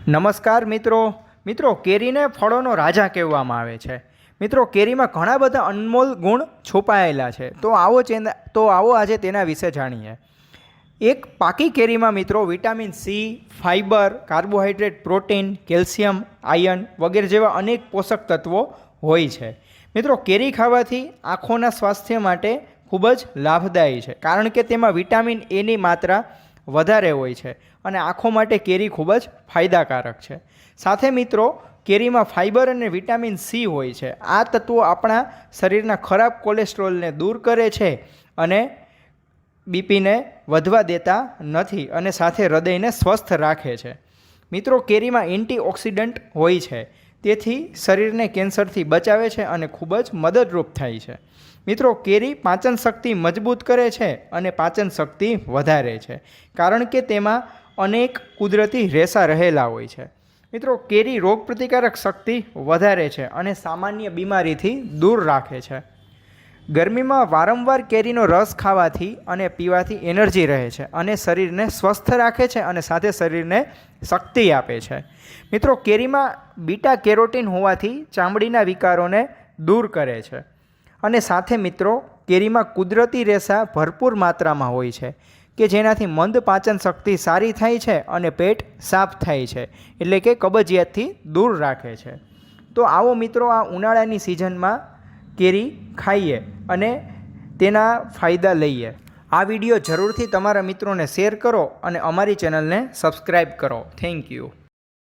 નમસ્કાર મિત્રો કેરીને ફળોનો રાજા કહેવામાં આવે છે। મિત્રો કેરીમાં ઘણા બધા અનમોલ ગુણ છુપાયેલા છે, તો આવો આજે તેના વિશે જાણીએ। એક પાકી કેરીમાં મિત્રો vitamin C, fibre, carbohydrate, protein, calcium, iron વગેરે જેવા અનેક પોષક તત્વો હોય છે। મિત્રો કેરી ખાવાથી આંખોના સ્વાસ્થ્ય માટે ખૂબ જ લાભદાયી છે, કારણ કે તેમાં વિટામિન એની માત્રા વધારે હોય છે અને આંખો માટે કેરી ખૂબ જ ફાયદાકારક છે। સાથે મિત્રો કેરીમાં ફાઇબર અને વિટામિન સી હોય છે। આ તત્વો આપણા શરીરના ખરાબ કોલેસ્ટ્રોલને દૂર કરે છે અને બીપીને વધવા દેતા નથી અને સાથે હૃદયને સ્વસ્થ રાખે છે। મિત્રો કેરીમાં એન્ટીઓક્સિડન્ટ હોય છે, તેથી શરીરને કેન્સરથી બચાવે છે અને ખૂબ જ મદદરૂપ થાય છે। મિત્રો કેરી પાચન શક્તિ મજબૂત કરે છે અને પાચન શક્તિ વધારે છે, કારણ કે તેમાં અનેક કુદરતી રેસા રહેલા હોય છે। મિત્રો કેરી રોગપ્રતિકારક શક્તિ વધારે છે અને સામાન્ય બીમારીથી દૂર રાખે છે। ગરમીમાં વારંવાર કેરીનો રસ ખાવાથી અને પીવાથી એનર્જી રહે છે અને શરીરને સ્વસ્થ રાખે છે અને સાથે શરીરને શક્તિ આપે છે। મિત્રો કેરીમાં બીટા કેરોટીન હોવાથી ચામડીના વિકારોને દૂર કરે છે અને સાથે મિત્રો કેરીમાં કુદરતી રેસા ભરપૂર માત્રામાં હોય છે કે જેનાથી મંદ પાચન શક્તિ સારી થાય છે અને પેટ સાફ થાય છે, એટલે કે કબજિયાતથી દૂર રાખે છે। તો આવો મિત્રો આ ઉનાળાની સિઝનમાં કેરી ખાઈએ અને તેના ફાયદા લઈએ। આ વિડીયો જરૂરથી તમારા મિત્રોને શેર કરો અને અમારી ચેનલને સબસ્ક્રાઈબ કરો। Thank you.